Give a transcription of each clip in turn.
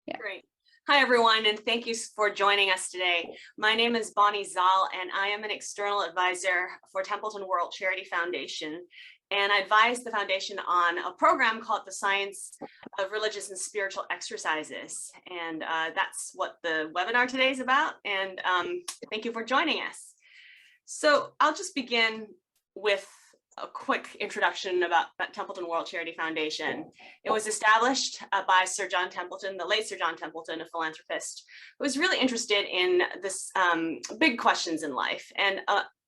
Yeah. Great. Hi, everyone, and thank you for joining us today. My name is Bonnie Zal, and I am an external advisor for Templeton World Charity Foundation. And I advise the foundation on a program called the Science of Religious and Spiritual Exercises. And that's what the webinar today is about. And thank you for joining us. So I'll just begin with a quick introduction about Templeton World Charity Foundation. It was established by Sir John Templeton, the late Sir John Templeton, a philanthropist, who was really interested in this big questions in life and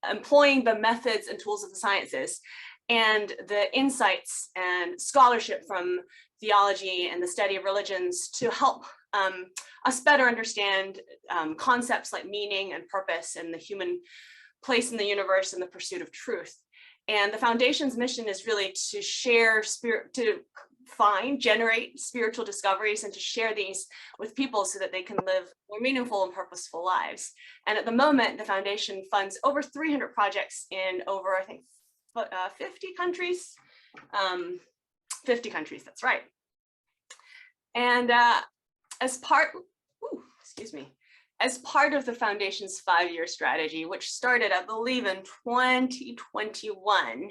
employing the methods and tools of the sciences and the insights and scholarship from theology and the study of religions to help us better understand concepts like meaning and purpose and the human place in the universe and the pursuit of truth. And the foundation's mission is really to share generate spiritual discoveries and to share these with people so that they can live more meaningful and purposeful lives. And at the moment, the foundation funds over 300 projects in over, I think, 50 countries. 50 countries, that's right. And as part of the foundation's 5-year strategy, which started, I believe, in 2021,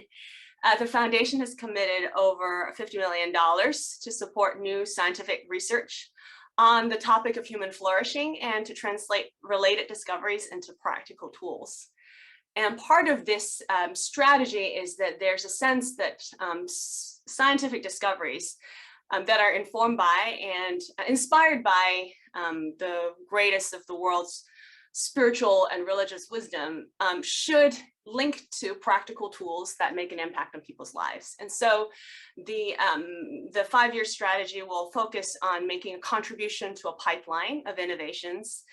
the foundation has committed over $50 million to support new scientific research on the topic of human flourishing and to translate related discoveries into practical tools. And part of this strategy is that there's a sense that scientific discoveries that are informed by and inspired by the greatest of the world's spiritual and religious wisdom should link to practical tools that make an impact on people's lives. And so the 5-year strategy will focus on making a contribution to a pipeline of innovations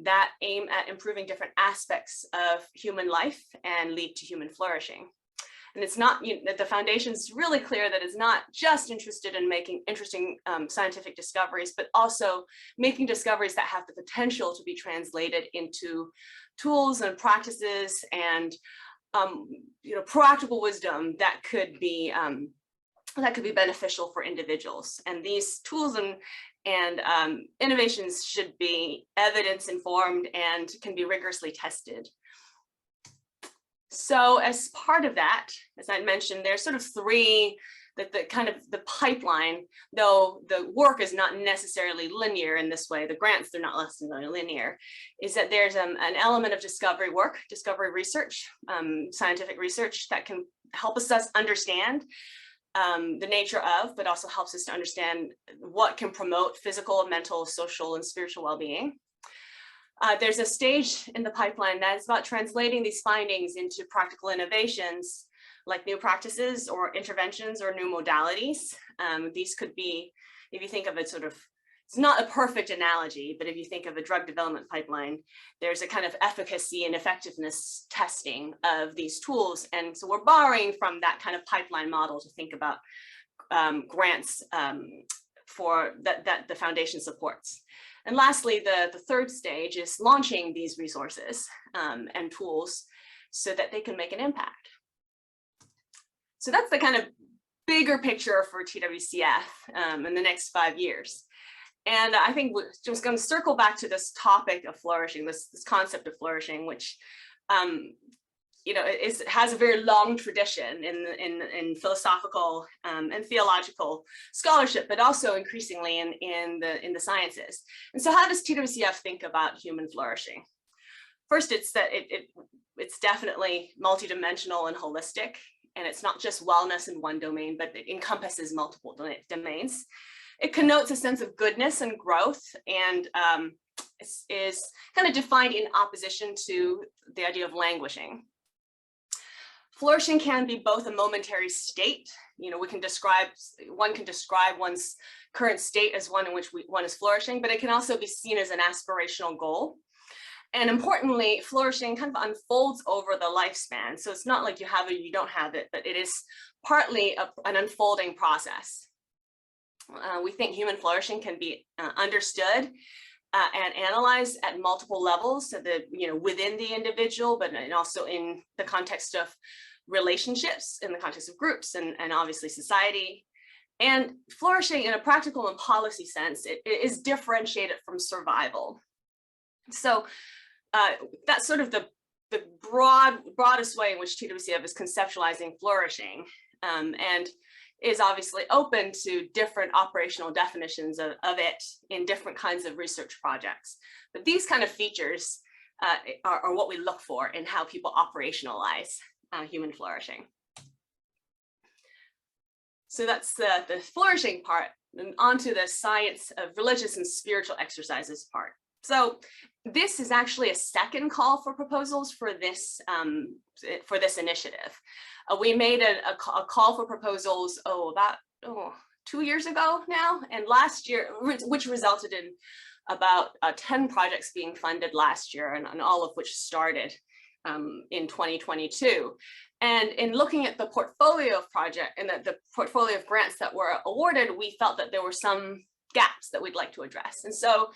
that aim at improving different aspects of human life and lead to human flourishing. And it's not, the foundation's really clear that it's not just interested in making interesting scientific discoveries, but also making discoveries that have the potential to be translated into tools and practices and practical wisdom that could be beneficial for individuals. And these tools and innovations should be evidence informed and can be rigorously tested. So as part of that, as I mentioned, there's sort of three, the pipeline, though the work is not necessarily linear in this way, the grants, they're not necessarily linear, is that there's an element of discovery work, discovery research, scientific research that can help us understand the nature of, but also helps us to understand what can promote physical, mental, social, and spiritual well-being. There's a stage in the pipeline that's about translating these findings into practical innovations like new practices or interventions or new modalities. These could be, if you think of it it's not a perfect analogy, but if you think of a drug development pipeline, there's a kind of efficacy and effectiveness testing of these tools. And so we're borrowing from that kind of pipeline model to think about grants for that the foundation supports. And lastly, the third stage is launching these resources and tools so that they can make an impact. So that's the kind of bigger picture for TWCF in the next 5 years. And I think we're just going to circle back to this topic of flourishing, this concept of flourishing, which has a very long tradition in philosophical and theological scholarship, but also increasingly in the sciences. And so how does TWCF think about human flourishing? First, it's that it's definitely multidimensional and holistic, and it's not just wellness in one domain, but it encompasses multiple domains. It connotes a sense of goodness and growth, and is kind of defined in opposition to the idea of languishing. Flourishing can be both a momentary state. One can describe one's current state as one in which one is flourishing, but it can also be seen as an aspirational goal. And importantly, flourishing kind of unfolds over the lifespan. So it's not like you have it, you don't have it, but it is partly an unfolding process. We think human flourishing can be understood and analyzed at multiple levels, so that within the individual, but also in the context of relationships, in the context of groups, and obviously society. And flourishing in a practical and policy sense, it is differentiated from survival. So that's sort of the broadest way in which TWCF is conceptualizing flourishing, and is obviously open to different operational definitions of it in different kinds of research projects. But these kind of features are what we look for in how people operationalize human flourishing. So that's the flourishing part, and onto the science of religious and spiritual exercises part. So this is actually a second call for proposals for this initiative. We made a call for proposals about 2 years ago now, and last year, which resulted in about 10 projects being funded last year, and all of which started in 2022. And in looking at the portfolio of project and the portfolio of grants that were awarded, we felt that there were some gaps that we'd like to address. And so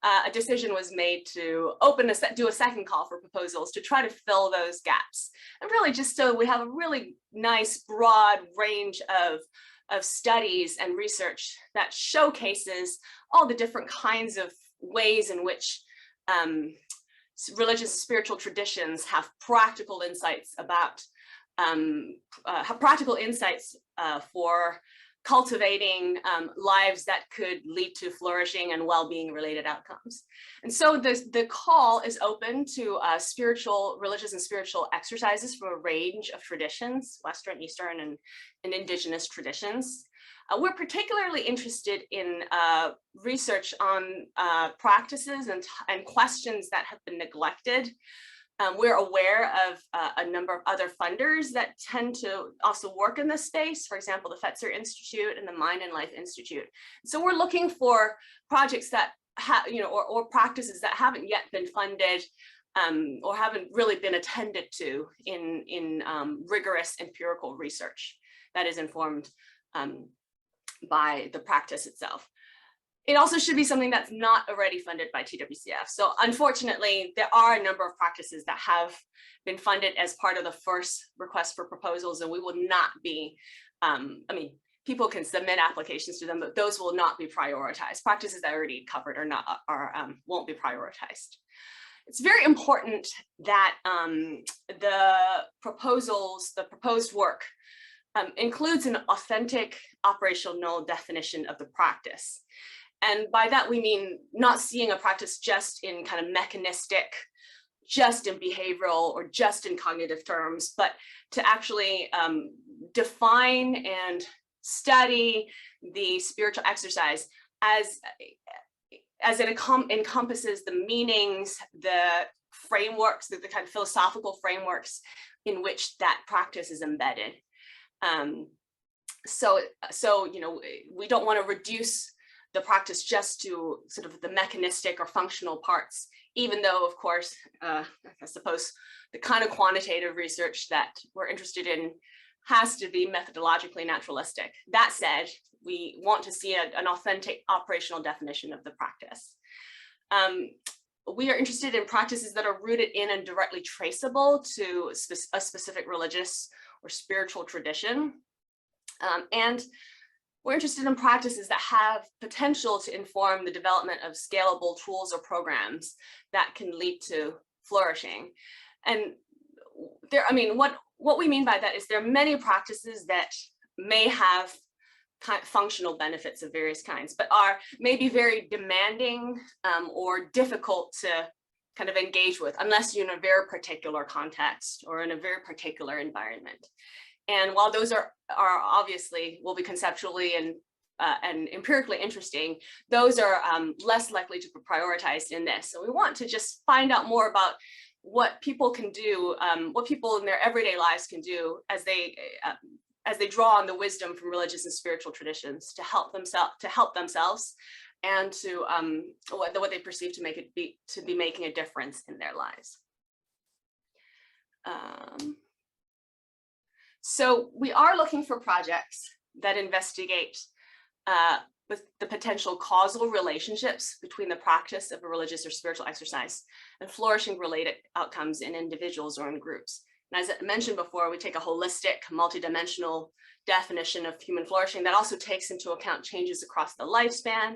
a decision was made to do a second call for proposals to try to fill those gaps. And really just so we have a really nice broad range of studies and research that showcases all the different kinds of ways in which religious spiritual traditions have practical insights about for cultivating lives that could lead to flourishing and well-being related outcomes. And so the call is open to religious and spiritual exercises from a range of traditions, Western, Eastern, and indigenous traditions. We're particularly interested in research on practices and questions that have been neglected. We're aware of a number of other funders that tend to also work in this space, for example, the Fetzer Institute and the Mind and Life Institute. So we're looking for projects that or practices that haven't yet been funded or haven't really been attended to in rigorous empirical research that is informed by the practice itself. It also should be something that's not already funded by TWCF. So unfortunately, there are a number of practices that have been funded as part of the first request for proposals, and we will not be, people can submit applications to them, but those will not be prioritized. Practices that are already covered won't be prioritized. It's very important that the proposed work includes an authentic operational definition of the practice. And by that, we mean not seeing a practice just in kind of mechanistic, just in behavioral or just in cognitive terms, but to actually define and study the spiritual exercise as it encompasses the meanings, the frameworks, the kind of philosophical frameworks in which that practice is embedded. So we don't want to reduce the practice just to sort of the mechanistic or functional parts, even though, of course, I suppose the kind of quantitative research that we're interested in has to be methodologically naturalistic. That said, we want to see an authentic operational definition of the practice. We are interested in practices that are rooted in and directly traceable to a specific religious or spiritual tradition. And we're interested in practices that have potential to inform the development of scalable tools or programs that can lead to flourishing. And what we mean by that is there are many practices that may have functional benefits of various kinds, but are maybe very demanding or difficult to kind of engage with unless you're in a very particular context or in a very particular environment. And while those are obviously will be conceptually and empirically interesting, those are less likely to be prioritized in this. So we want to just find out more about what people can do, what people in their everyday lives can do as they draw on the wisdom from religious and spiritual traditions to help themselves and to what they perceive to be making a difference in their lives. So we are looking for projects that investigate with the potential causal relationships between the practice of a religious or spiritual exercise and flourishing-related outcomes in individuals or in groups. And as I mentioned before, we take a holistic, multidimensional definition of human flourishing that also takes into account changes across the lifespan,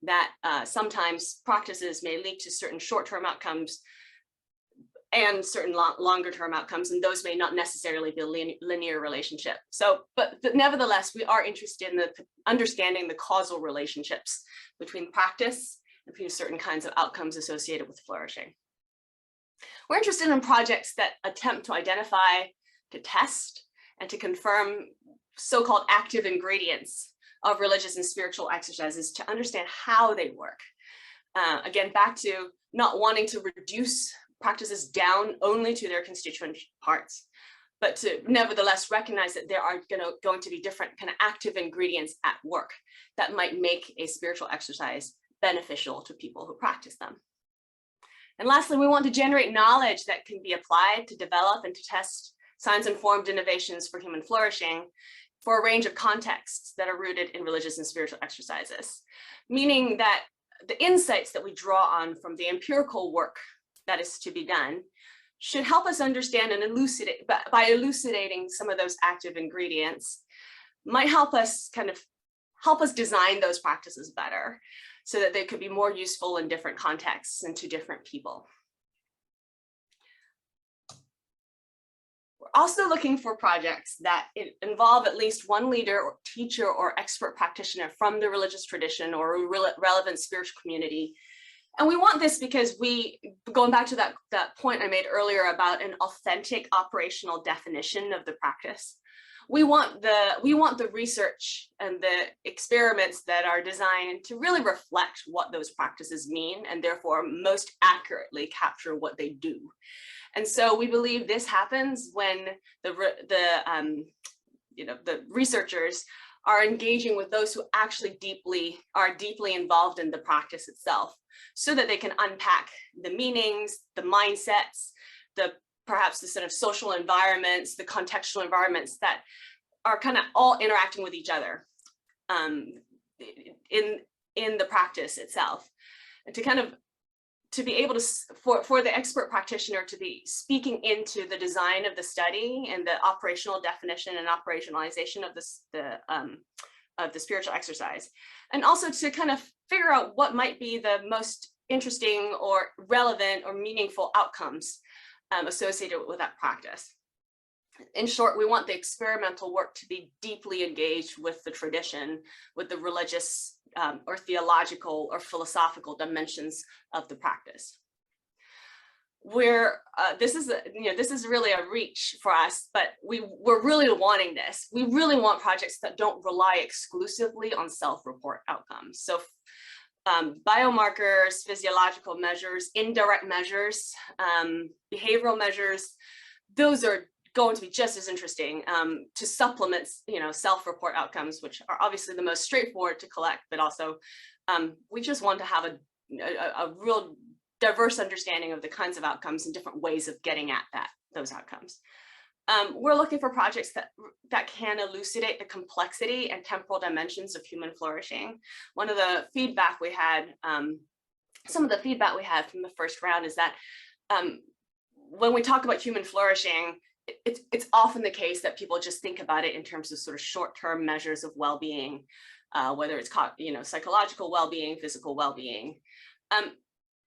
that sometimes practices may lead to certain short-term outcomes and certain longer-term outcomes, and those may not necessarily be a linear relationship. So, but nevertheless, we are interested in understanding the causal relationships between practice and between certain kinds of outcomes associated with flourishing. We're interested in projects that attempt to identify, to test, and to confirm so-called active ingredients of religious and spiritual exercises to understand how they work. Again, back to not wanting to reduce practices down only to their constituent parts, but to nevertheless recognize that there are going to be different kind of active ingredients at work that might make a spiritual exercise beneficial to people who practice them. And lastly, we want to generate knowledge that can be applied to develop and to test science-informed innovations for human flourishing for a range of contexts that are rooted in religious and spiritual exercises, meaning that the insights that we draw on from the empirical work that is to be done should help us understand and elucidate, by elucidating some of those active ingredients, might help us design those practices better so that they could be more useful in different contexts and to different people. We're also looking for projects that involve at least one leader or teacher or expert practitioner from the religious tradition or a relevant spiritual community. And we want this because going back to that point I made earlier about an authentic operational definition of the practice, we want the research and the experiments that are designed to really reflect what those practices mean and therefore most accurately capture what they do. And so we believe this happens when the researchers are engaging with those who actually are deeply involved in the practice itself, so that they can unpack the meanings, the mindsets, perhaps the sort of social environments, the contextual environments that are kind of all interacting with each other in the practice itself, and to be able to, for the expert practitioner to be speaking into the design of the study and the operational definition and operationalization of the spiritual exercise, and also to kind of figure out what might be the most interesting or relevant or meaningful outcomes associated with that practice. In short, we want the experimental work to be deeply engaged with the tradition, with the religious or theological or philosophical dimensions of the practice. This is really a reach for us, but we're really wanting this. We really want projects that don't rely exclusively on self-report outcomes. So biomarkers, physiological measures, indirect measures, behavioral measures, those are going to be just as interesting to supplement, self-report outcomes, which are obviously the most straightforward to collect, but also we just want to have a real diverse understanding of the kinds of outcomes and different ways of getting at those outcomes. We're looking for projects that can elucidate the complexity and temporal dimensions of human flourishing. One of the feedback we had, some of the feedback we had from the first round is that when we talk about human flourishing, it's often the case that people just think about it in terms of sort of short-term measures of well-being, whether it's psychological well-being, physical well-being,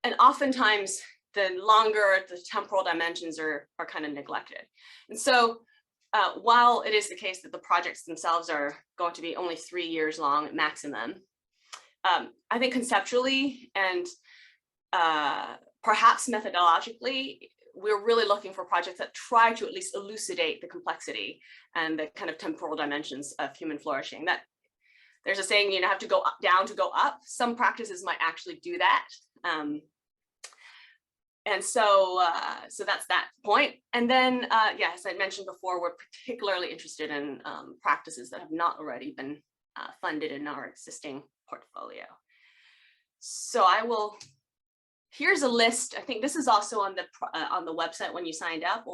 and oftentimes the longer the temporal dimensions are kind of neglected. And so while it is the case that the projects themselves are going to be only 3 years long at maximum, I think conceptually and perhaps methodologically, we're really looking for projects that try to at least elucidate the complexity and the kind of temporal dimensions of human flourishing. That there's a saying, you have to go down to go up. Some practices might actually do that. And so that's that point. And then, as I mentioned before, we're particularly interested in practices that have not already been funded in our existing portfolio. So here's a list. I think this is also on the website when you signed up,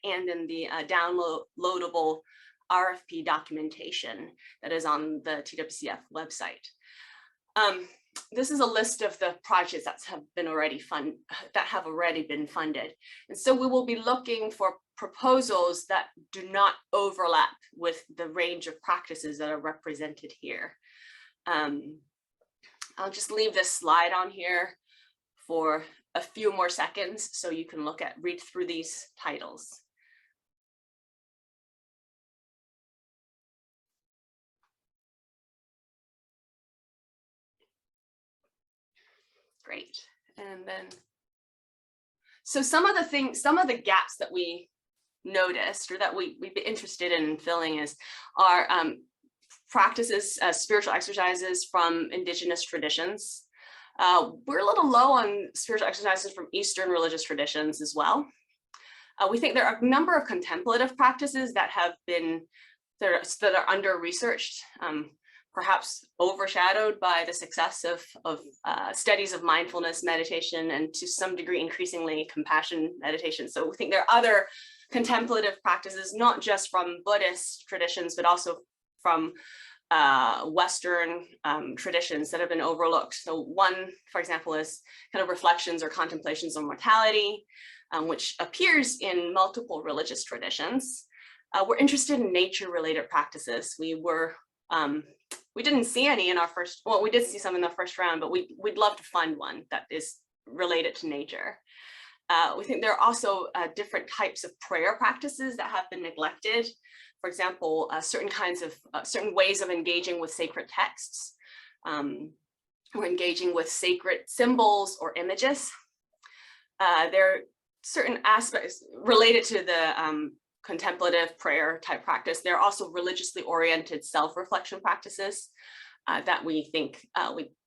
and in the downloadable RFP documentation that is on the TWCF website. This is a list of the projects that have already been funded. And so we will be looking for proposals that do not overlap with the range of practices that are represented here. I'll just leave this slide on here for a few more seconds so you can read through these titles. Great. And then, so some of the gaps that we noticed or that we'd be interested in filling are practices, spiritual exercises from indigenous traditions. We're a little low on spiritual exercises from Eastern religious traditions as well. We think there are a number of contemplative practices that are under-researched, perhaps overshadowed by the success of studies of mindfulness meditation and to some degree increasingly compassion meditation. So we think there are other contemplative practices, not just from Buddhist traditions, but also from Western traditions that have been overlooked. So one, for example, is kind of reflections or contemplations on mortality, which appears in multiple religious traditions. We're interested in nature-related practices. We didn't see any in our first, well, we did see some in the first round, but we'd love to find one that is related to nature. We think there are also different types of prayer practices that have been neglected. For example, certain ways of engaging with sacred texts, or engaging with sacred symbols or images. There are certain aspects related to the contemplative prayer type practice. There are also religiously oriented self-reflection practices that we think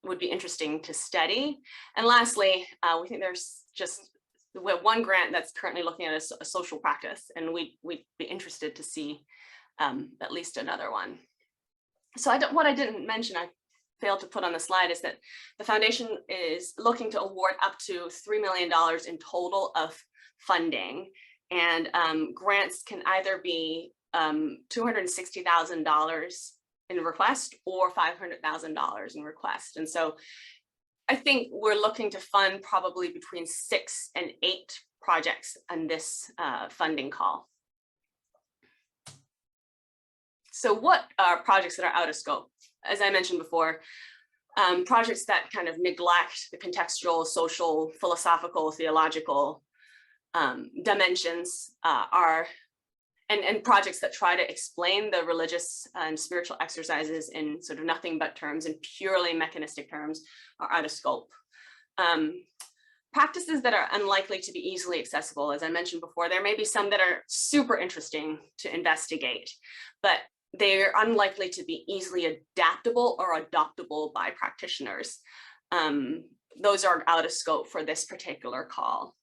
would be interesting to study. And lastly, we think we have one grant that's currently looking at a social practice, and we'd be interested to see at least another one. So what I didn't mention, I failed to put on the slide, is that the foundation is looking to award up to $3 million in total of funding. And grants can either be $260,000 in request or $500,000 in request. And so I think we're looking to fund probably between 6 and 8 projects on this funding call. So what are projects that are out of scope? As I mentioned before, projects that kind of neglect the contextual, social, philosophical, theological dimensions and projects that try to explain the religious and spiritual exercises in sort of nothing but terms and purely mechanistic terms are out of scope. Practices that are unlikely to be easily accessible, as I mentioned before, there may be some that are super interesting to investigate, but they're unlikely to be easily adaptable or adoptable by practitioners. Those are out of scope for this particular call.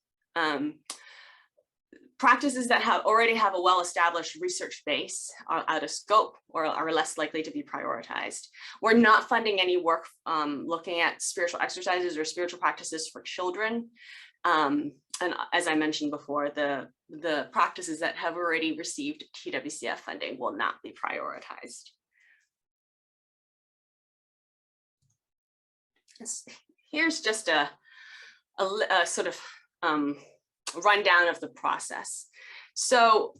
Practices that already have a well-established research base are out of scope or are less likely to be prioritized. We're not funding any work looking at spiritual exercises or spiritual practices for children. And as I mentioned before, the practices that have already received TWCF funding will not be prioritized. Here's just a sort of rundown of the process. So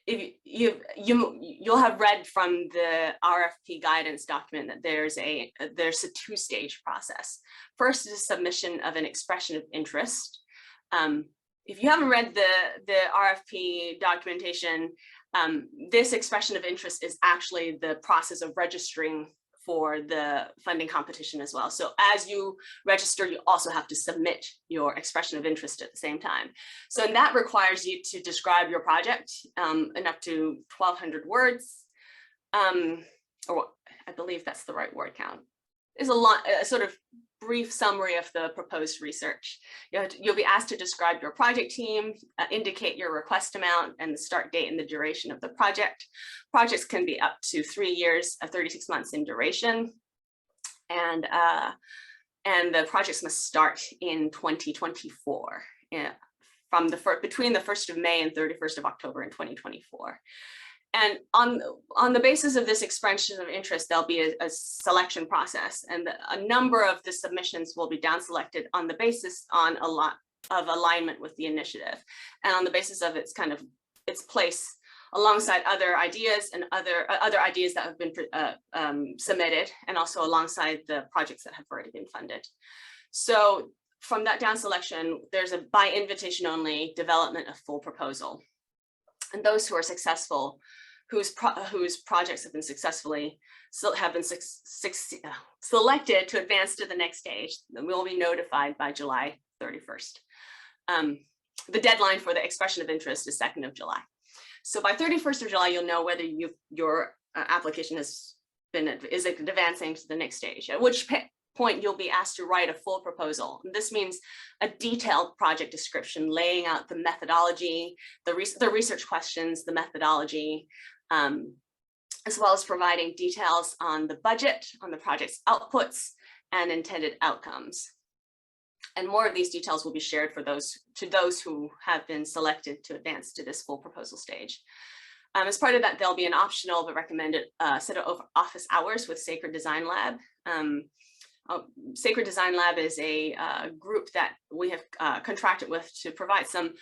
if you'll have read from the RFP guidance document that there's a two-stage process. First is submission of an expression of interest. If you haven't read the RFP documentation, this expression of interest is actually the process of registering for the funding competition as well. So as you register, you also have to submit your expression of interest at the same time. So and that requires you to describe your project in up to 1,200 words, or I believe that's the right word count. Is a sort of brief summary of the proposed research. You'll be asked to describe your project team, indicate your request amount and the start date and the duration of the project. Projects can be up to 3 years, 36 months in duration. And the projects must start in 2024, from between the 1st of May and 31st of October in 2024. And on the basis of this expression of interest, there'll be a selection process, and a number of the submissions will be down selected on the basis on alignment with the initiative, and on the basis of its kind of its place alongside other ideas and other ideas that have been submitted, and also alongside the projects that have already been funded. So from that down selection, there's a by invitation only development of full proposal. And those who are successful, whose projects have been successfully selected to advance to the next stage, then will be notified by July 31st. The deadline for the expression of interest is 2nd of July. So by 31st of July, you'll know whether your application is advancing to the next stage, at which point you'll be asked to write a full proposal. And this means a detailed project description laying out the methodology, the research questions, the methodology, as well as providing details on the budget, on the project's outputs, and intended outcomes. And more of these details will be shared for those who have been selected to advance to this full proposal stage. As part of that, there'll be an optional but recommended set of office hours with Sacred Design Lab. Sacred Design Lab is a group that we have contracted with to provide some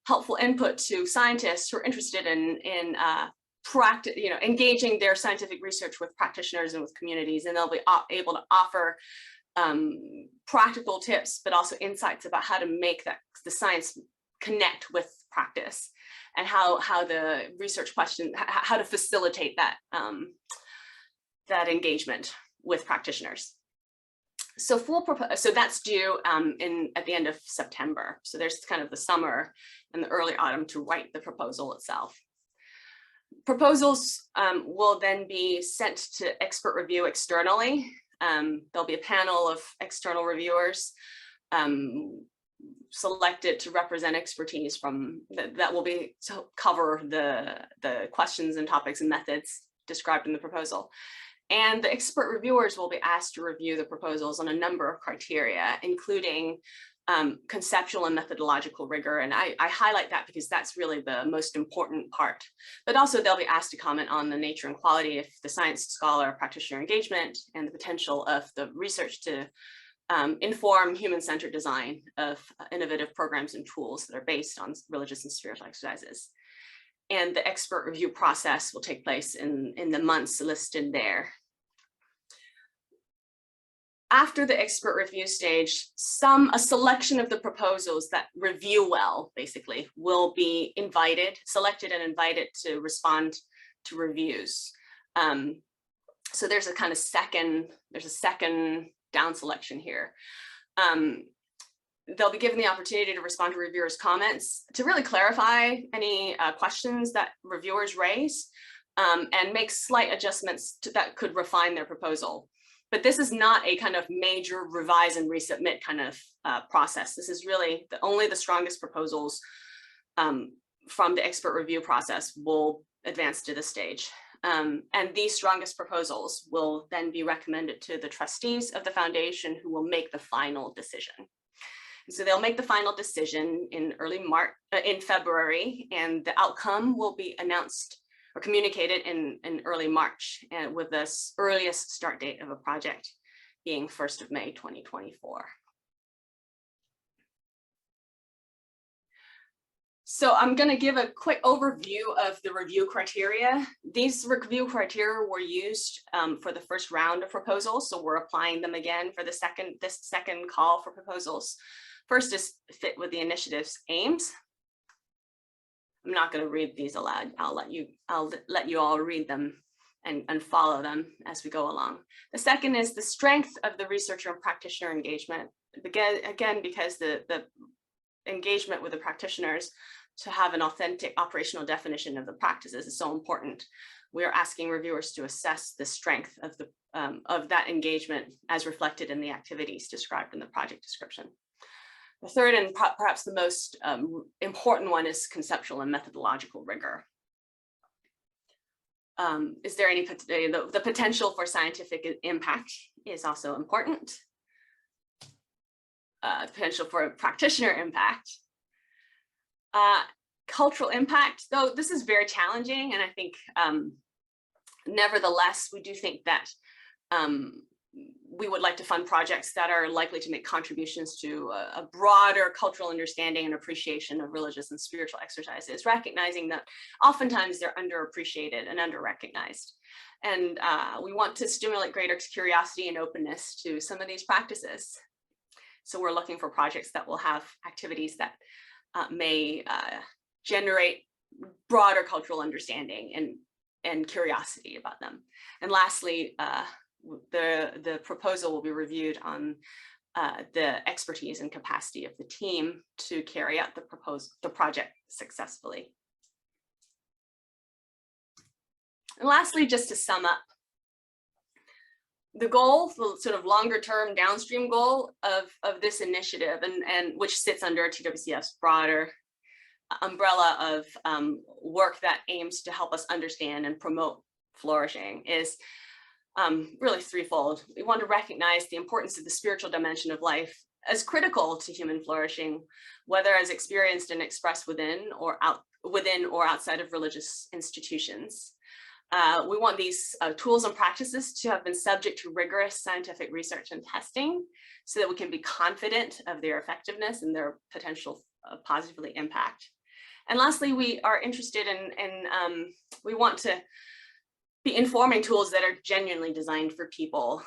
helpful input to scientists who are interested in engaging their scientific research with practitioners and with communities, and they'll be able to offer practical tips, but also insights about how to make the science connect with practice, and how the research question, how to facilitate that that engagement with practitioners. So that's due at the end of September. So there's kind of the summer and the early autumn to write the proposal itself. Proposals will then be sent to expert review externally. There'll be a panel of external reviewers selected to represent expertise that will be to cover the questions and topics and methods described in the proposal. And the expert reviewers will be asked to review the proposals on a number of criteria, including conceptual and methodological rigor. And I highlight that because that's really the most important part. But also they'll be asked to comment on the nature and quality of the science scholar practitioner engagement, and the potential of the research to inform human-centered design of innovative programs and tools that are based on religious and spiritual exercises. And the expert review process will take place in the months listed there. After the expert review stage, a selection of the proposals that review well, basically, will be selected and invited to respond to reviews. So there's a kind of second down selection here. They'll be given the opportunity to respond to reviewers' comments to really clarify any questions that reviewers raise, and make slight adjustments that could refine their proposal. But this is not a kind of major revise and resubmit kind of process. This is really only the strongest proposals from the expert review process will advance to this stage. And these strongest proposals will then be recommended to the trustees of the foundation, who will make the final decision. So they'll make the final decision in in February, and the outcome will be announced or communicated in early March, and with the earliest start date of a project being 1st of May, 2024. So I'm going to give a quick overview of the review criteria. These review criteria were used for the first round of proposals, so we're applying them again for this second call for proposals. First is fit with the initiative's aims. I'm not going to read these aloud. I'll let you all read them and follow them as we go along. The second is the strength of the researcher and practitioner engagement. Again, because the engagement with the practitioners to have an authentic operational definition of the practices is so important. We are asking reviewers to assess the strength of that engagement as reflected in the activities described in the project description. The third, and perhaps the most important one, is conceptual and methodological rigor. Is there any, the potential for scientific impact is also important. Potential for practitioner impact. Cultural impact, though this is very challenging, and I think nevertheless, we do think that we would like to fund projects that are likely to make contributions to a broader cultural understanding and appreciation of religious and spiritual exercises, recognizing that oftentimes they're underappreciated and under-recognized. And we want to stimulate greater curiosity and openness to some of these practices. So we're looking for projects that will have activities that may generate broader cultural understanding and curiosity about them. And lastly, the proposal will be reviewed on the expertise and capacity of the team to carry out the project successfully. And lastly, just to sum up, the goal, the sort of longer term downstream goal of this initiative, and which sits under TWCF's broader umbrella of work that aims to help us understand and promote flourishing, is really threefold. We want to recognize the importance of the spiritual dimension of life as critical to human flourishing, whether as experienced and expressed within or outside of religious institutions. We want these tools and practices to have been subject to rigorous scientific research and testing so that we can be confident of their effectiveness and their potential positively impact. And lastly, we are interested in we want to be informing tools that are genuinely designed for people.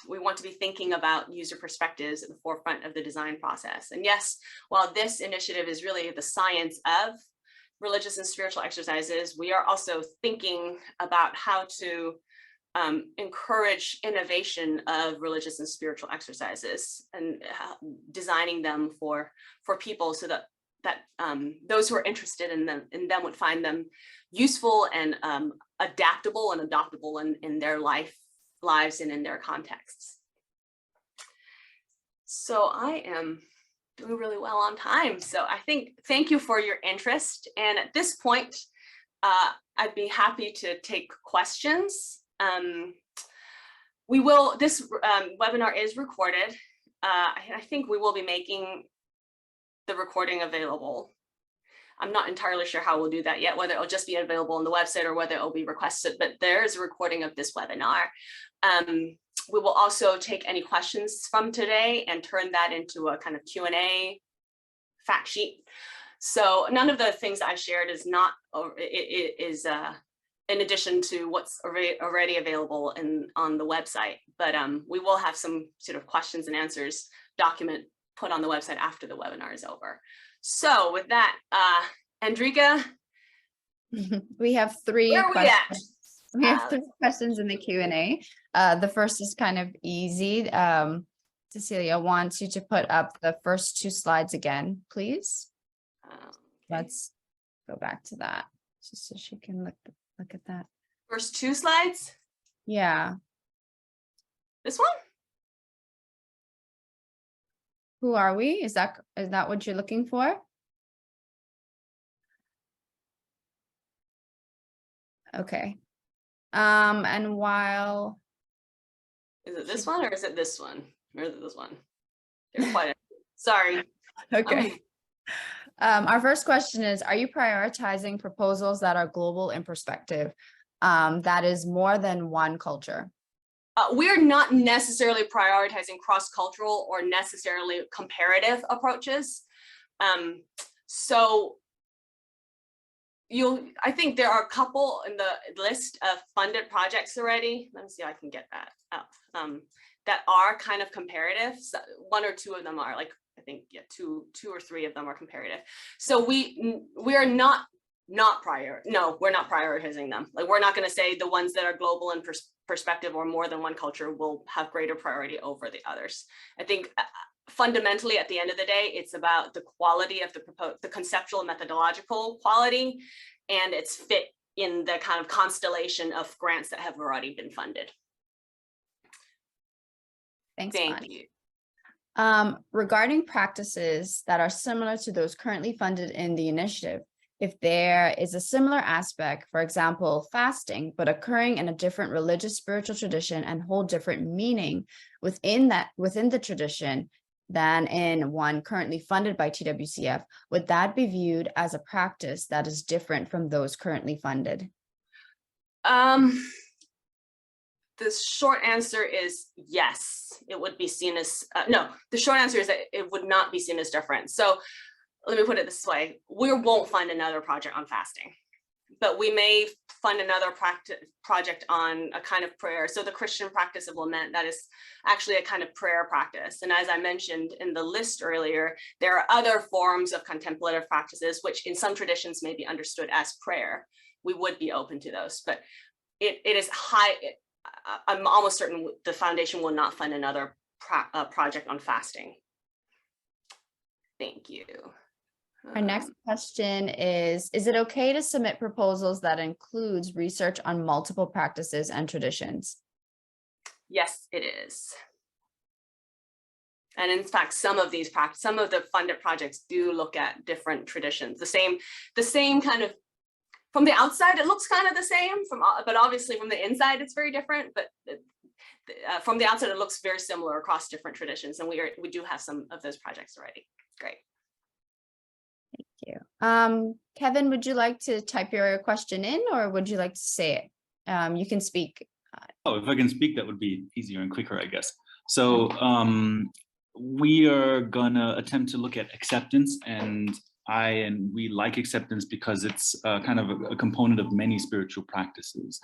We want to be thinking about user perspectives at the forefront of the design process. And yes, while this initiative is really the science of religious and spiritual exercises, we are also thinking about how to encourage innovation of religious and spiritual exercises and designing them for people so that those who are interested in them would find them useful and adaptable and adoptable in their lives and in their contexts. So I am doing really well on time. So I think, thank you for your interest. And at this point, I'd be happy to take questions. This webinar is recorded. I think we will be making the recording available. I'm not entirely sure how we'll do that yet, whether it'll just be available on the website or whether it'll be requested, but there is a recording of this webinar. We will also take any questions from today and turn that into a kind of Q&A fact sheet. So none of the things I shared is not, it is in addition to what's already available on the website, but we will have some sort of questions and answers document put on the website after the webinar is over. So with that, Andrika, we have three questions. We have three questions in the Q&A. The first is kind of easy. Cecilia wants you to put up the first two slides again, please. Let's go back to that just so she can look at that. First two slides? Yeah. This one? Who are we? Is that what you're looking for? Okay. And while is it this one or is it this one? Or is it this one? They're quite sorry. Okay. Our first question is, are you prioritizing proposals that are global in perspective? That is more than one culture? We're not necessarily prioritizing cross-cultural or necessarily comparative approaches. So I think there are a couple in the list of funded projects already. Let me see if I can get that up. That are kind of comparative. So one or two of them are, like, I think, yeah, two or three of them are comparative. So we are not we're not prioritizing them. Like, we're not going to say the ones that are global in perspective or more than one culture will have greater priority over the others. I think fundamentally, at the end of the day, it's about the quality of the conceptual and methodological quality and its fit in the kind of constellation of grants that have already been funded. Thanks, Thank you. Regarding practices that are similar to those currently funded in the initiative, if there is a similar aspect, for example, fasting, but occurring in a different religious spiritual tradition and hold different meaning within the tradition than in one currently funded by TWCF, would that be viewed as a practice that is different from those currently funded? The the short answer is yes, it would be seen as, no, the short answer is that it would not be seen as different. So let me put it this way, we won't fund another project on fasting, but we may fund another project on a kind of prayer. So the Christian practice of lament, that is actually a kind of prayer practice. And as I mentioned in the list earlier, there are other forms of contemplative practices, which in some traditions may be understood as prayer. We would be open to those, but it is high. I'm almost certain the foundation will not fund another project on fasting. Thank you. Our next question is it okay to submit proposals that includes research on multiple practices and traditions? Yes, it is. And in fact, some of the funded projects do look at different traditions. The same kind of, from the outside, it looks kind of the same, but obviously from the inside, it's very different. But from the outside, it looks very similar across different traditions. And we do have some of those projects already. Great. Thank you. Kevin, would you like to type your question in, or would you like to say it? You can speak. Oh, if I can speak, that would be easier and quicker, I guess. So we are gonna attempt to look at acceptance, and we like acceptance because it's kind of a component of many spiritual practices,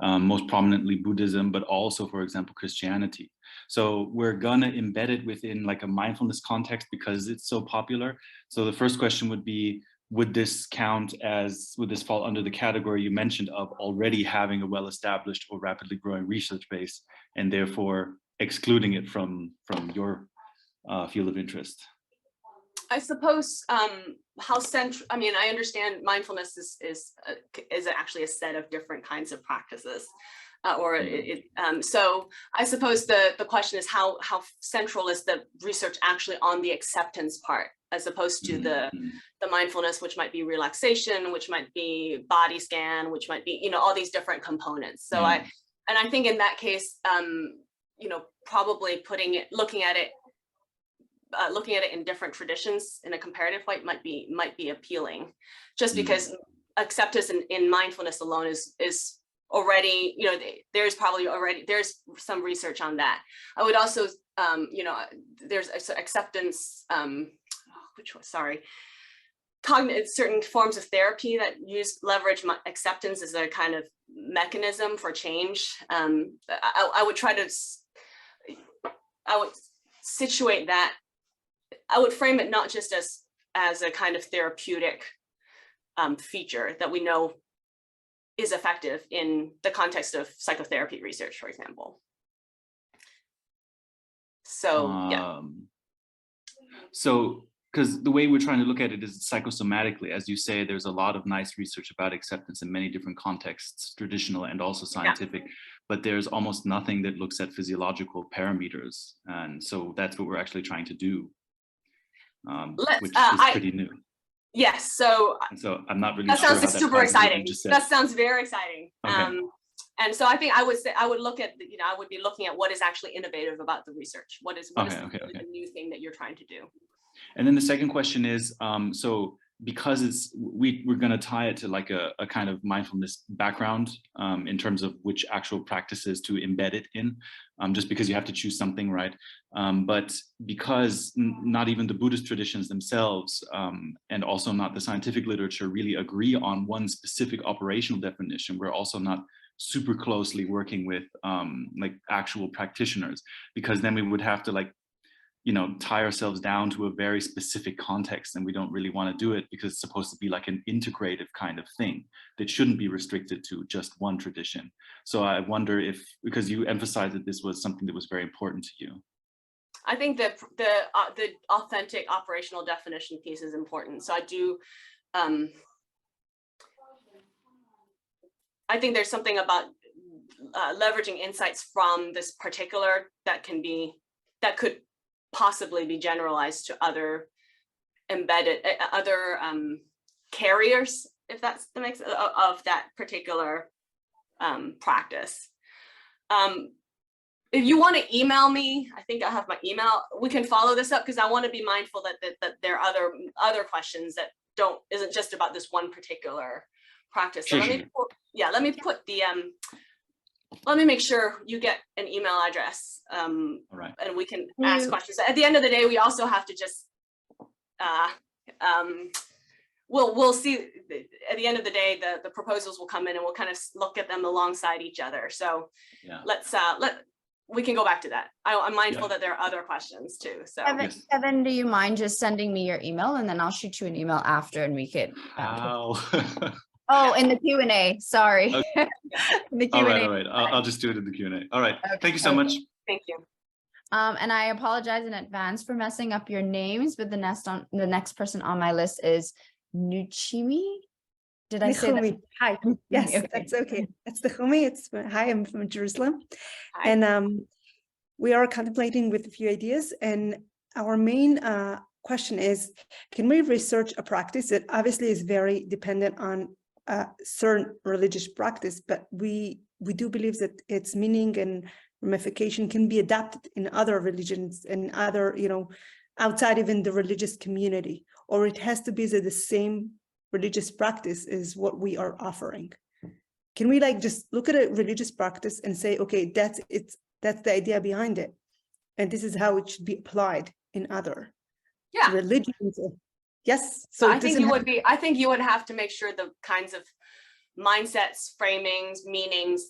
most prominently Buddhism, but also, for example, Christianity. So we're gonna embed it within like a mindfulness context because it's so popular. So the first question would be, would this fall under the category you mentioned of already having a well-established or rapidly growing research base, and therefore excluding it from your field of interest? I suppose how central, I mean, I understand mindfulness is actually a set of different kinds of practices. So I suppose the question is how central is the research actually on the acceptance part, as opposed to the mindfulness, which might be relaxation, which might be body scan, which might be, all these different components. So I think in that case, probably looking at it in different traditions in a comparative light might be appealing, just because acceptance in mindfulness alone is already, there's some research on that. I would also, there's acceptance, certain forms of therapy that leverage acceptance as a kind of mechanism for change. I would situate that. I would frame it not just as a kind of therapeutic feature that we know is effective in the context of psychotherapy research, for example. So, yeah. So, because the way we're trying to look at it is psychosomatically, as you say, there's a lot of nice research about acceptance in many different contexts, traditional and also scientific, but there's almost nothing that looks at physiological parameters. And so that's what we're actually trying to do, which is pretty new. Yes, so I'm not really that sure sounds how that super exciting. Just that sounds very exciting. Okay. And so I think I would look at, I would be looking at what is actually innovative about the research. What is the new thing that you're trying to do? And then the second question is, so because we're going to tie it to like a kind of mindfulness background in terms of which actual practices to embed it in, just because you have to choose something, right? But because not even the Buddhist traditions themselves and also not the scientific literature really agree on one specific operational definition, we're also not super closely working with like actual practitioners, because then we would have to tie ourselves down to a very specific context, and we don't really want to do it because it's supposed to be like an integrative kind of thing that shouldn't be restricted to just one tradition. So I wonder if, because you emphasized that this was something that was very important to you. I think that the authentic operational definition piece is important. So I do, I think there's something about leveraging insights from this particular that could possibly be generalized to other carriers, if that's the mix of that particular practice. If you want to email me, I think I have my email. We can follow this up, because I want to be mindful that there are other questions that isn't just about this one particular practice. So let me put the let me make sure you get an email address, All right. and we can ask questions. At the end of the day, we also have to just, we'll see at the end of the day, the proposals will come in and we'll kind of look at them alongside each other. So Yeah. We can go back to that. I'm mindful Yeah. that there are other questions too. So Kevin, do you mind just sending me your email and then I'll shoot you an email after and we could. How? Oh, in the Q&A, sorry. Okay. In the All Q&A. right. I'll just do it in the Q&A. All right. Okay, Thank you so okay. much. thank you. And I apologize in advance for messing up your names, but the next person on my list is Nuchimi. Did I say that? Nahumi. Hi. Yes, Okay. that's okay. That's Nahumi. Hi, I'm from Jerusalem. Hi. And we are contemplating with a few ideas. And our main question is, can we research a practice that obviously is very dependent on certain religious practice, but we do believe that its meaning and ramification can be adapted in other religions and other, outside even the religious community, or it has to be that the same religious practice is what we are offering. Can we just look at a religious practice and say, okay, that's the idea behind it, and this is how it should be applied in other religions? Yes. So I think you would have to make sure the kinds of mindsets, framings, meanings.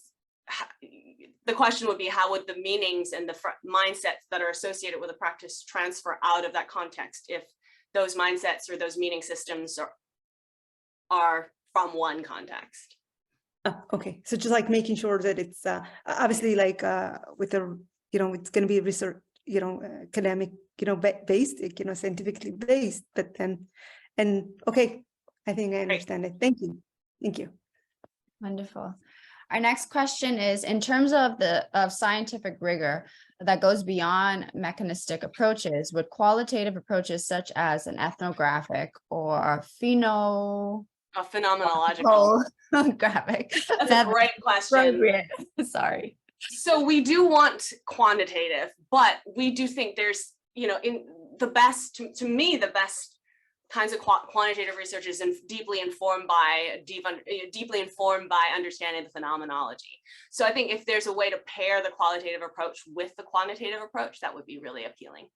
The question would be, how would the meanings and the mindsets that are associated with a practice transfer out of that context if those mindsets or those meaning systems are from one context? Okay, so just making sure that it's obviously with the it's going to be research, academic, based, scientifically based, but then, and okay, I think I understand it. Thank you. Wonderful. Our next question is, in terms of scientific rigor that goes beyond mechanistic approaches, would qualitative approaches such as an ethnographic or Phenomenological graphic? That's a great question. Sorry. So we do want quantitative, but we do think there's, in the best, to me, the best kinds of quantitative research is deeply informed by understanding the phenomenology. So I think if there's a way to pair the qualitative approach with the quantitative approach, that would be really appealing.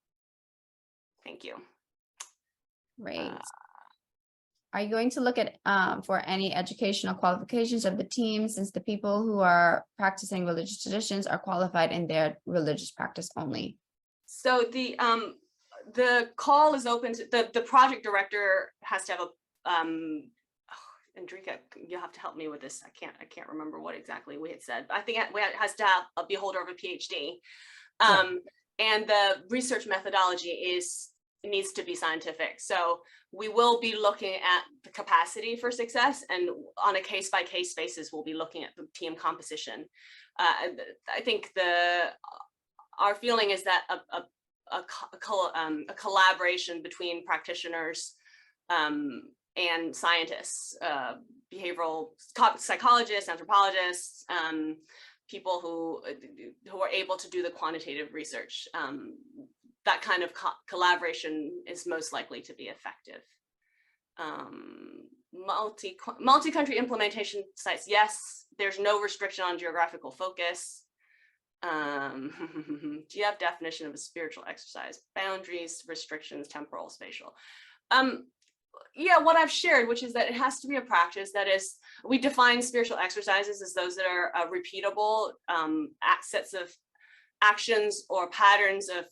Thank you. Great. Are you going to look at for any educational qualifications of the team, since the people who are practicing religious traditions are qualified in their religious practice only? So the call is open to the project director has to have Enrique, you'll have to help me with this. I can't remember what exactly we had said, but I think it has to have a beholder of a PhD. And the research methodology needs to be scientific. So we will be looking at the capacity for success, and on a case-by-case basis, we'll be looking at the team composition. I think our feeling is that a collaboration between practitioners and scientists, behavioral psychologists, anthropologists, people who are able to do the quantitative research, that kind of collaboration is most likely to be effective. Multi-country implementation sites, yes, there's no restriction on geographical focus. Do you have definition of a spiritual exercise? Boundaries, restrictions, temporal, spatial. Yeah, what I've shared, which is that it has to be a practice that is, we define spiritual exercises as those that are repeatable sets of actions or patterns of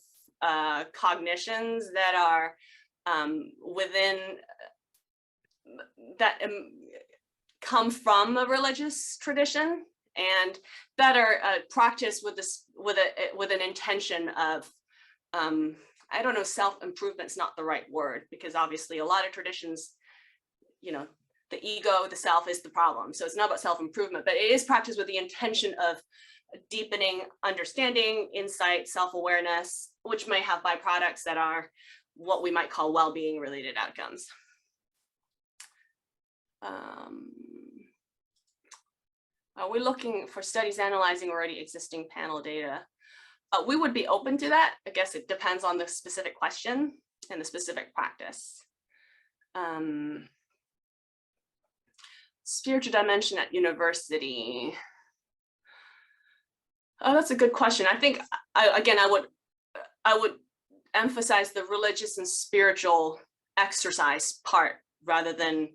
cognitions that are come from a religious tradition, and that are practiced with an intention of, I don't know, self-improvement's not the right word, because obviously a lot of traditions, the ego, the self is the problem. So it's not about self-improvement, but it is practiced with the intention of deepening understanding, insight, self-awareness, which may have byproducts that are what we might call well-being related outcomes. Are we looking for studies analyzing already existing panel data? We would be open to that. I guess it depends on the specific question and the specific practice. Spiritual dimension at university. Oh, that's a good question. I think I would emphasize the religious and spiritual exercise part rather than,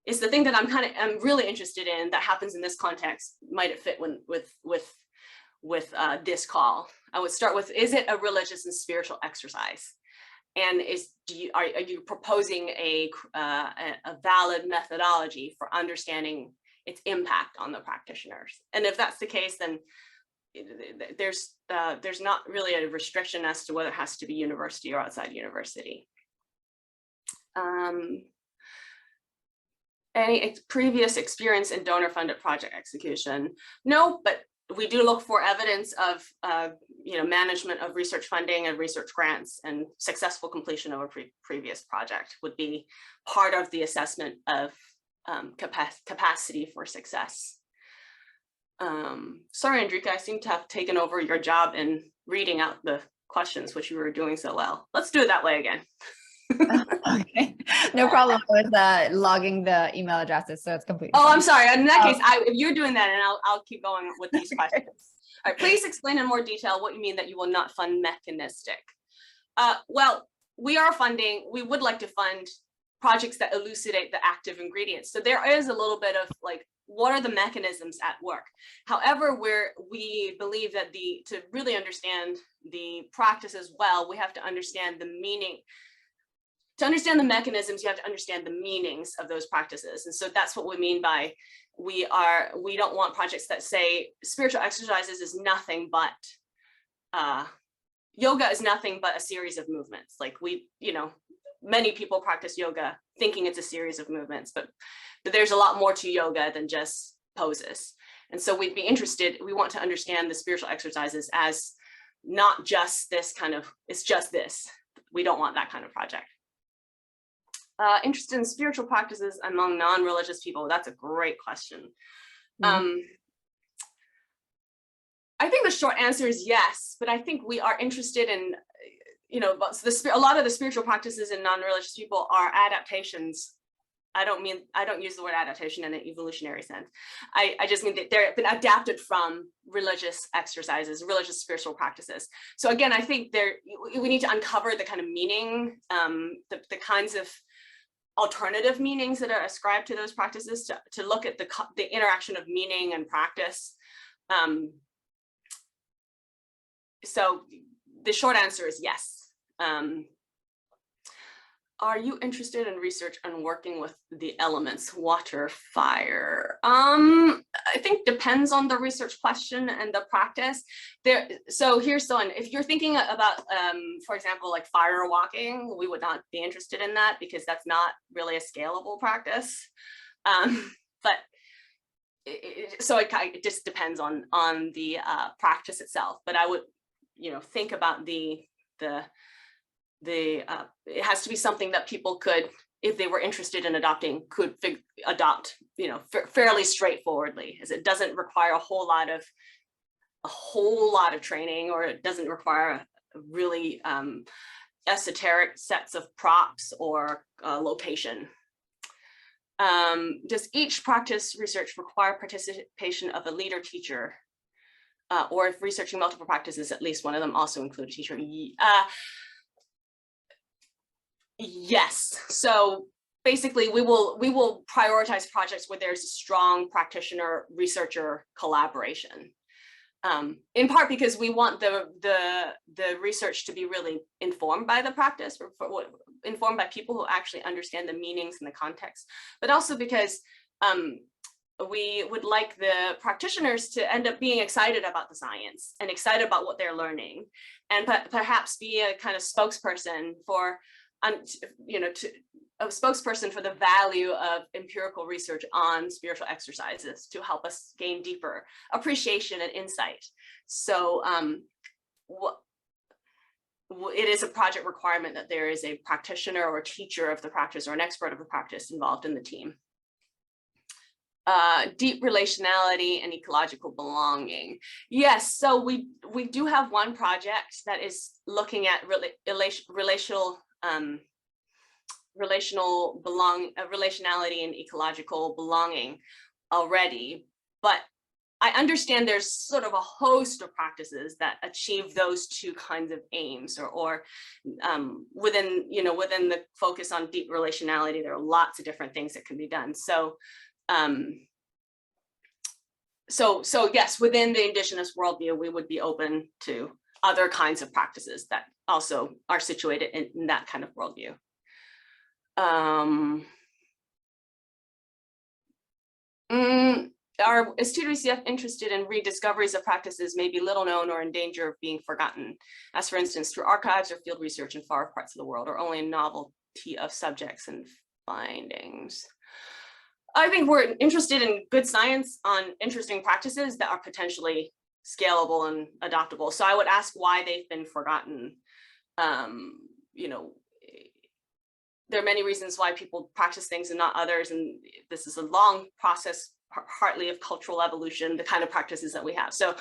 it's the thing that I'm really interested in that happens in this context. Might it fit with this call? I would start with, is it a religious and spiritual exercise? And are you proposing a valid methodology for understanding its impact on the practitioners? And if that's the case, then there's not really a restriction as to whether it has to be university or outside university. Any previous experience in donor-funded project execution? No, but we do look for evidence of management of research funding and research grants, and successful completion of a previous project would be part of the assessment of capacity for success. Sorry, Andrika, I seem to have taken over your job in reading out the questions, which you were doing so well. Let's do it that way again. Okay, no problem with logging the email addresses, so it's completely Oh, fine. I'm sorry. In that case, if you're doing that, and I'll keep going with these questions. All right, please explain in more detail what you mean that you will not fund mechanistic. Well, we would like to fund projects that elucidate the active ingredients. So there is a little bit of like, what are the mechanisms at work? However, we believe that to really understand the practice as well, we have to understand the meaning. To understand the mechanisms, you have to understand the meanings of those practices. And so that's what we mean by we don't want projects that say spiritual exercises is nothing but yoga is nothing but a series of movements. Like many people practice yoga thinking it's a series of movements, but there's a lot more to yoga than just poses. And so we want to understand the spiritual exercises as not just this it's just this. We don't want that kind of project. Interested in spiritual practices among non-religious people? That's a great question. I think the short answer is yes, but I think we are interested in, a lot of the spiritual practices in non-religious people are adaptations. I don't use the word adaptation in an evolutionary sense. I just mean that they've been adapted from religious exercises, religious spiritual practices. So again, I think we need to uncover the kind of meaning, the kinds of alternative meanings that are ascribed to those practices, to look at the interaction of meaning and practice. So the short answer is yes. Are you interested in research and working with the elements, water, fire? I think depends on the research question and the practice. So here's the one. If you're thinking about, for example, like fire walking, we would not be interested in that because that's not really a scalable practice. So it just depends on the practice itself. But I would, think about it has to be something that people could, if they were interested in adopting, could adopt, fairly straightforwardly, as it doesn't require a whole lot of training, or it doesn't require a really esoteric sets of props or location. Does each practice research require participation of a leader teacher? Or if researching multiple practices, at least one of them also include a teacher? Yes. So basically, we will prioritize projects where there's a strong practitioner researcher collaboration. In part because we want the research to be really informed by the practice, or informed by people who actually understand the meanings and the context, but also because we would like the practitioners to end up being excited about the science and excited about what they're learning, and perhaps be a kind of spokesperson for a spokesperson for the value of empirical research on spiritual exercises to help us gain deeper appreciation and insight. So it is a project requirement that there is a practitioner or teacher of the practice or an expert of the practice involved in the team. Deep relationality and ecological belonging. Reality so we do have one project that is looking at relationality and ecological belonging already, but I understand there's sort of a host of practices that achieve those two kinds of aims, or within the focus on deep relationality, there are lots of different things that can be done. So yes, within the indigenous worldview, we would be open to other kinds of practices that also are situated in that kind of worldview. Is TWCF interested in rediscoveries of practices maybe little known or in danger of being forgotten, as for instance through archives or field research in far parts of the world, or only in novelty of subjects and findings? I think we're interested in good science on interesting practices that are potentially scalable and adoptable. So I would ask why they've been forgotten. There are many reasons why people practice things and not others, and this is a long process, partly of cultural evolution, the kind of practices that we have. So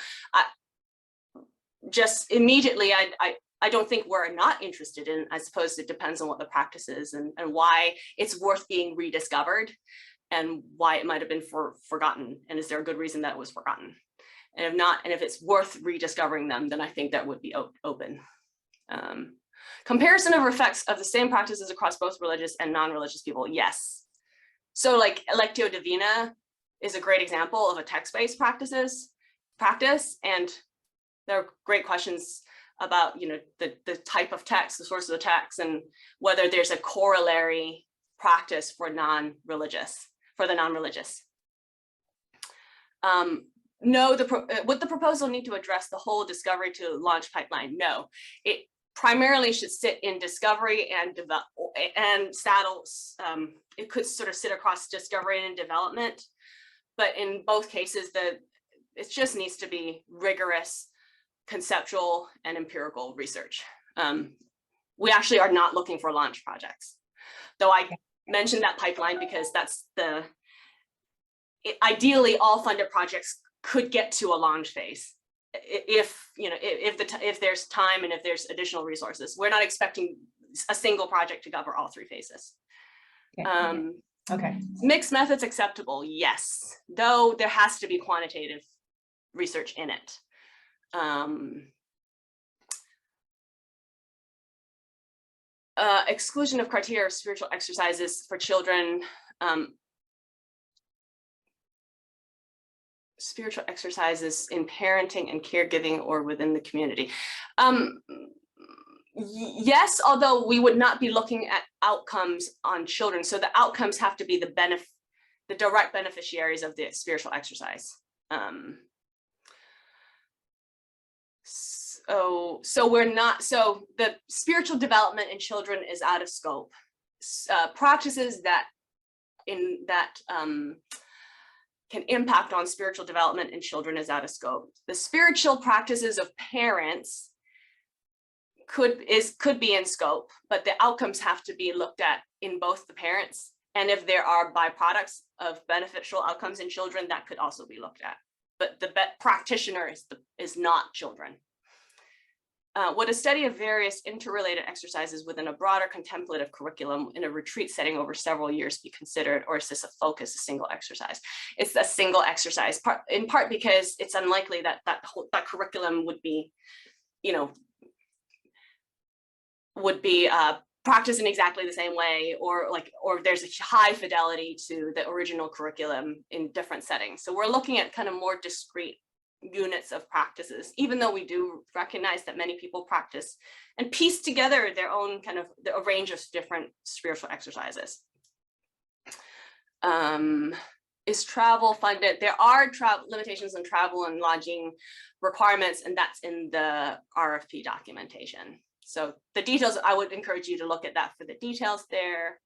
just immediately, I don't think we're not interested in. I suppose it depends on what the practice is and why it's worth being rediscovered and why it might have been forgotten. And is there a good reason that it was forgotten? And if not, and if it's worth rediscovering them, then I think that would be open. Comparison of effects of the same practices across both religious and non-religious people, yes. So like Lectio Divina is a great example of a text-based practice, and there are great questions about the type of text, the source of the text, and whether there's a corollary practice for the non-religious. No, would the proposal need to address the whole discovery to launch pipeline? No, it primarily should sit in discovery and saddles. It could sort of sit across discovery and development, but in both cases, it just needs to be rigorous, conceptual and empirical research. We actually are not looking for launch projects, though I mentioned that pipeline because that's ideally all funded projects could get to a launch phase if there's time and if there's additional resources. We're not expecting a single project to cover all three phases. Okay. Mixed methods acceptable, yes, though there has to be quantitative research in it. Exclusion of criteria of spiritual exercises for children. Spiritual exercises in parenting and caregiving or within the community. Yes, although we would not be looking at outcomes on children. So the outcomes have to be the direct beneficiaries of the spiritual exercise. So the spiritual development in children is out of scope. Practices that can impact on spiritual development in children is out of scope. The spiritual practices of parents could be in scope, but the outcomes have to be looked at in both the parents, and if there are byproducts of beneficial outcomes in children, that could also be looked at. But the practitioner is not children. Would a study of various interrelated exercises within a broader contemplative curriculum in a retreat setting over several years be considered, or is this a single exercise? It's a single exercise, in part because it's unlikely that that curriculum would be, practiced in exactly the same way, or there's a high fidelity to the original curriculum in different settings. So we're looking at kind of more discrete units of practices, even though we do recognize that many people practice and piece together their own kind of a range of different spiritual exercises. Is travel funded? There are limitations on travel and lodging requirements, and that's in the RFP documentation. So the details, I would encourage you to look at that for the details there.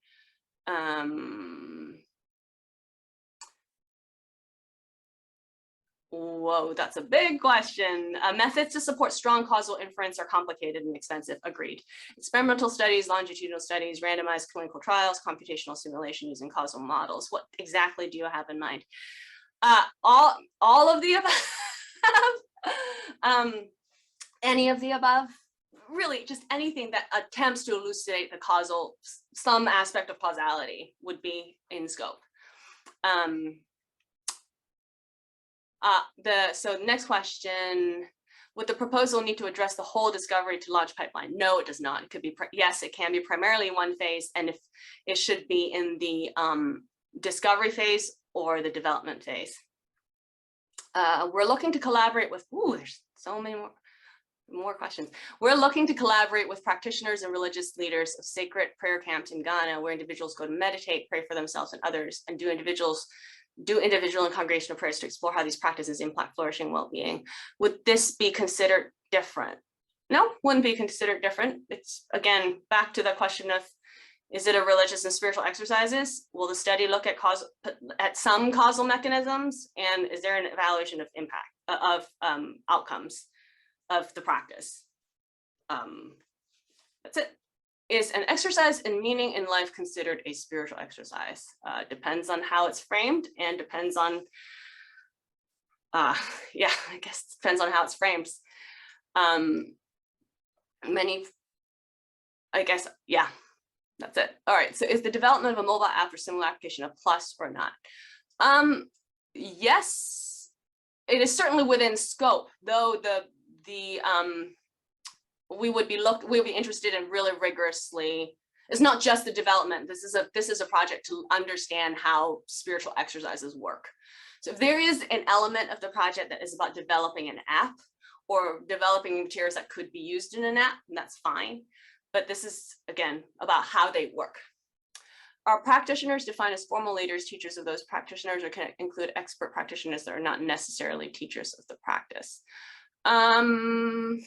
Whoa, that's a big question. Methods to support strong causal inference are complicated and expensive, agreed. Experimental studies, longitudinal studies, randomized clinical trials, computational simulation using causal models. What exactly do you have in mind? All of the above. Any of the above. Really, just anything that attempts to elucidate the causal, some aspect of causality would be in scope. So next question, would the proposal need to address the whole discovery to launch pipeline? No, it does not. It could be, yes, it can be primarily one phase, and if it should be in the discovery phase or the development phase. We're looking to collaborate with, there's so many more questions. We're looking to collaborate with practitioners and religious leaders of sacred prayer camps in Ghana, where individuals go to meditate, pray for themselves and others, and do individual and congregational prayers to explore how these practices impact flourishing well-being. Would this be considered different? No, wouldn't be considered different. It's, again, back to the question of, is it a religious and spiritual exercises? Will the study look at some causal mechanisms? And is there an evaluation of impact, of outcomes of the practice? That's it. Is an exercise and meaning in life considered a spiritual exercise? Depends on how it's framed, and depends on, I guess it depends on how it's framed. That's it. All right, so is the development of a mobile app or similar application a plus or not? Yes, it is certainly within scope, though we would be interested in really rigorously. It's not just the development. This is a project to understand how spiritual exercises work. So if there is an element of the project that is about developing an app or developing materials that could be used in an app, then that's fine. But this is, again, about how they work. Are practitioners defined as formal leaders, teachers of those practitioners, or can it include expert practitioners that are not necessarily teachers of the practice? I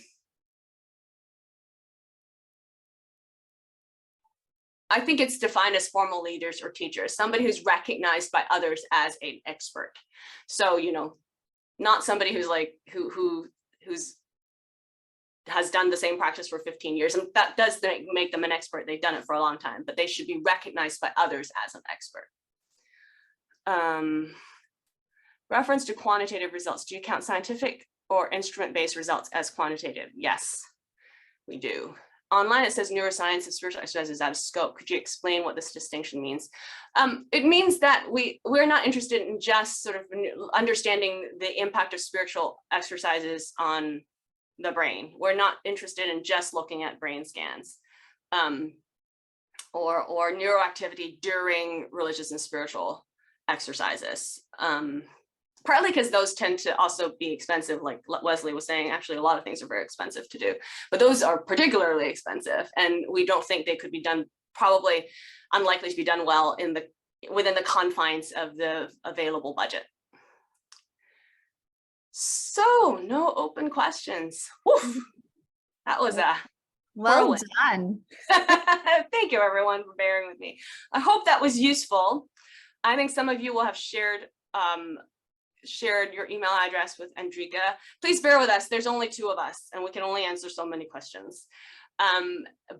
think it's defined as formal leaders or teachers, somebody who's recognized by others as an expert. So, not somebody who's like, who's has done the same practice for 15 years. And that does make them an expert. They've done it for a long time, but they should be recognized by others as an expert. Reference to quantitative results. Do you count scientific or instrument-based results as quantitative? Yes, we do. Online, it says neuroscience and spiritual exercise is out of scope. Could you explain what this distinction means? It means that we're not interested in just sort of understanding the impact of spiritual exercises on the brain. We're not interested in just looking at brain scans or neuroactivity during religious and spiritual exercises. Partly because those tend to also be expensive, like Leslie was saying. Actually, a lot of things are very expensive to do, but those are particularly expensive, and we don't think they could be done, probably unlikely to be done well within the confines of the available budget. So no open questions. Woof. That was a well done. Thank you everyone for bearing with me. I hope that was useful. I think some of you will have shared your email address with Andrika. Please bear with us. There's only 2 of us and we can only answer so many questions.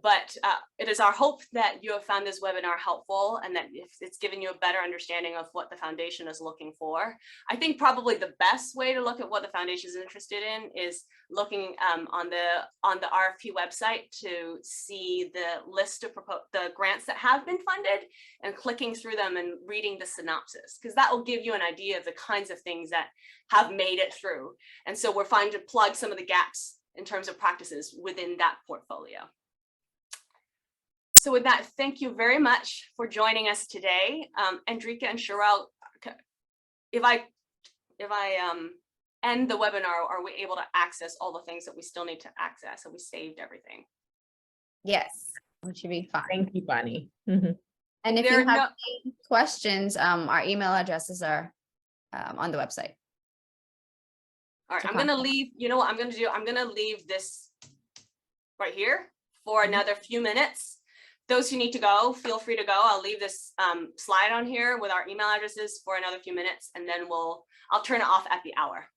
But it is our hope that you have found this webinar helpful and that it's given you a better understanding of what the foundation is looking for. I think probably the best way to look at what the foundation is interested in is looking on the RFP website to see the list of the grants that have been funded and clicking through them and reading the synopsis, because that will give you an idea of the kinds of things that have made it through. And so we're trying to plug some of the gaps in terms of practices within that portfolio. So with that, thank you very much for joining us today. Andrika and Sherelle, if I end the webinar, are we able to access all the things that we still need to access? Have we saved everything? Yes, it should be fine. Thank you, Bonnie. Mm-hmm. And if you have any questions, our email addresses are on the website. All right, I'm going to leave, you know what I'm going to do? I'm going to leave this right here for another few minutes. Those who need to go, feel free to go. I'll leave this slide on here with our email addresses for another few minutes, and then I'll turn it off at the hour.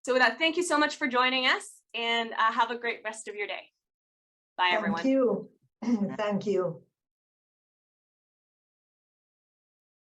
So with that, thank you so much for joining us, and have a great rest of your day. Bye, everyone. Thank you. Thank you.